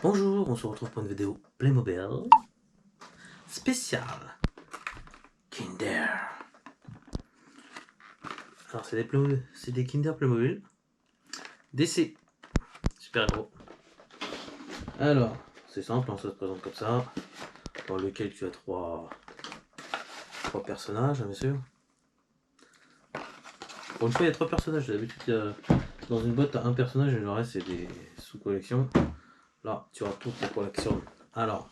Bonjour, on se retrouve pour une vidéo Playmobil spéciale Kinder. Alors c'est des Kinder Playmobil DC, super gros. Alors c'est simple, ça se présente comme ça, dans lequel tu as trois personnages, bien sûr. Pour une fois il y a trois personnages, d'habitude dans une boîte tu as un personnage et le reste c'est des sous-collections. Là tu as toutes les collections. Alors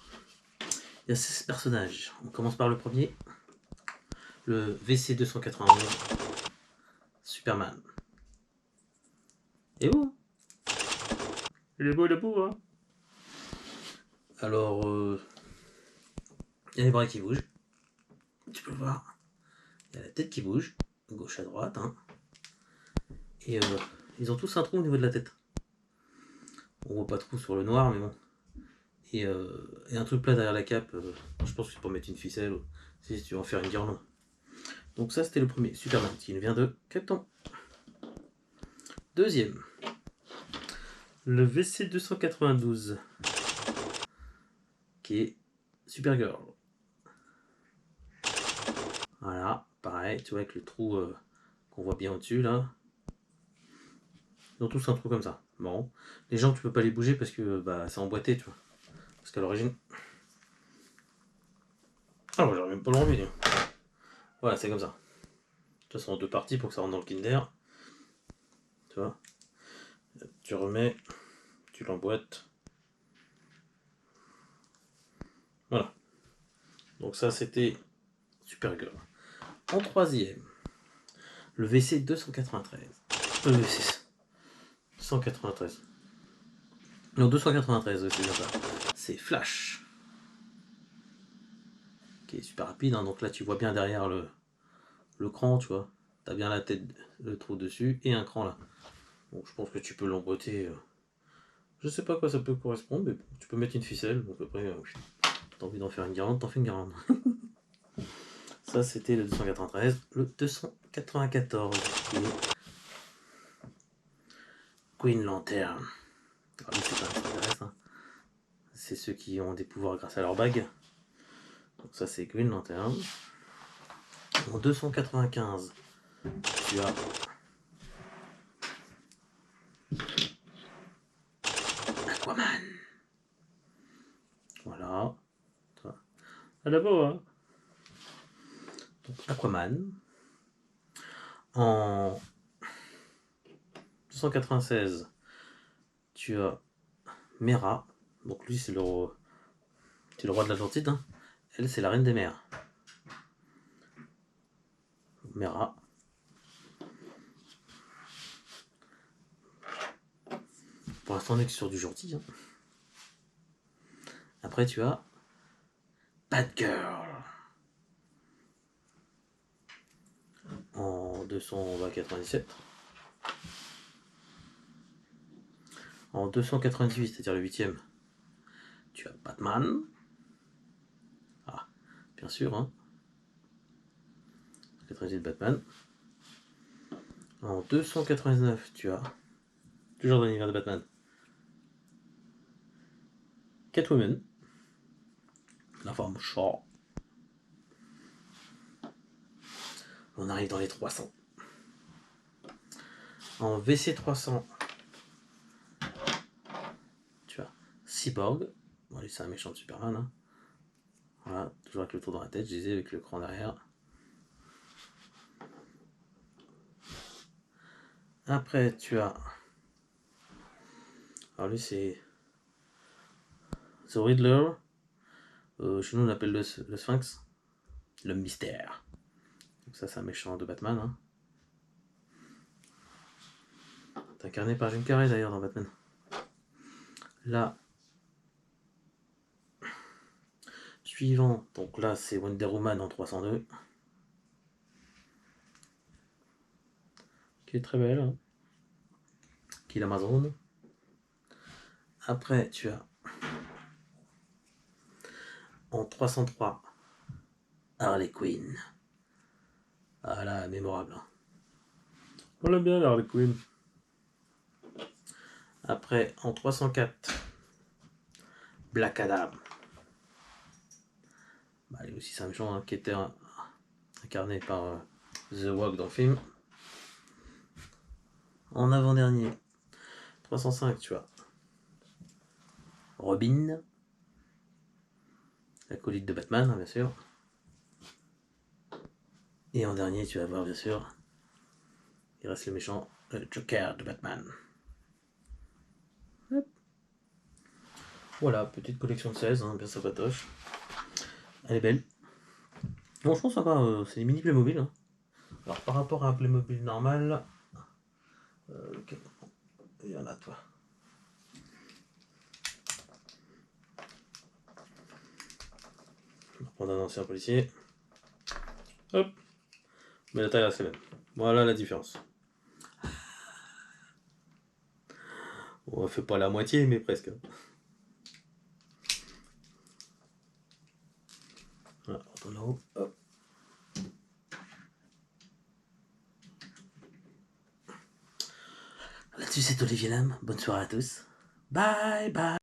il y a 16 personnages, on commence par le premier, le VC 291 Superman. Et où? Il est beau, hein. Alors, il y a les bras qui bougent. Tu peux le voir. Il y a la tête qui bouge, gauche à droite. Hein. Et ils ont tous un trou au niveau de la tête. On voit pas trop sur le noir, mais bon. Et un truc plat derrière la cape. Je pense que c'est pour mettre une ficelle. Ou si tu veux en faire une guirlande. Donc ça, c'était le premier. Superman, qui vient de Captain. Deuxième. Le VC 292. Qui est Supergirl. Voilà, pareil, tu vois, avec le trou qu'on voit bien au-dessus, là. Ils ont tous un trou comme ça. Bon. Les gens, tu peux pas les bouger parce que bah, c'est emboîté, tu vois. Parce qu'à l'origine. Ah, moi j'aurais même pas l'envie. Voilà, c'est comme ça. De toute façon, en deux parties pour que ça rentre dans le Kinder. Tu vois. Tu remets, tu l'emboîtes. Voilà. Donc ça, c'était Supergirl. En troisième, le VC 293. Le VC 193. Non, 293, c'est bien ça. C'est Flash. Qui est super rapide, hein. Donc là, tu vois bien derrière le cran, tu vois. T'as bien la tête, le trou dessus et un cran là. Bon, je pense que tu peux l'emboîter. Je sais pas à quoi ça peut correspondre, mais bon, tu peux mettre une ficelle. Donc après, t'as envie d'en faire une guirlande, t'en fais une guirlande. Ça, c'était le 293. Le 294, qui est Green Lantern. Ah oui, c'est pas extraterrestre. Hein. C'est ceux qui ont des pouvoirs grâce à leur bague. Donc ça, c'est Green Lantern. En 295, tu as Aquaman. Voilà. Ah là-bas, hein. Donc, Aquaman. En 296, tu as Mera. Donc lui, c'est le roi de l'Atlantide. Hein. Elle, c'est la reine des mers. Mera. Pour l'instant, on est que sur du gentil. Hein. Après, tu as Batgirl. En 297. En 298, c'est-à-dire le 8ème, tu as Batman. Ah, bien sûr, hein. 98 Batman. En 299, tu as, toujours dans l'univers de Batman, Catwoman. La forme chat. On arrive dans les 300. En VC 300, tu as Cyborg. Bon, lui, c'est un méchant de Superman. Hein. Voilà, toujours avec le tour dans la tête, je disais, avec le cran derrière. Après, tu as. Alors, lui, c'est The Riddler. Chez nous, on l'appelle le Sphinx. Le mystère. Donc, ça, c'est un méchant de Batman. Hein. C'est incarné par Jim Carrey d'ailleurs dans Batman. Là, suivant, donc là c'est Wonder Woman en 302. Qui est très belle. Hein. Qui est l'Amazon. Après, tu as en 303 Harley Quinn. Ah là, mémorable. Hein. On l'aime bien, Harley Quinn. Après, en 304, Black Adam. Bah, lui aussi c'est un méchant hein, qui était incarné par The Rock dans le film. En avant-dernier, 305, tu vois. Robin, l'acolyte de Batman, hein, bien sûr. Et en dernier, tu vas voir, bien sûr, il reste le méchant, le Joker de Batman. Hop. Voilà, petite collection de 16, hein, bien sympatoche. Elle est belle. Bon, je pense sympa, c'est des mini Playmobil. Hein. Alors, par rapport à un Playmobil normal, lequel il y en a, toi. On va prendre un ancien policier. Hop. Mais la taille reste la même. Voilà la différence. On fait pas la moitié, mais presque. Voilà, on retourne en haut. Hop. Là-dessus, c'est Olivier Lam. Bonne soirée à tous. Bye bye.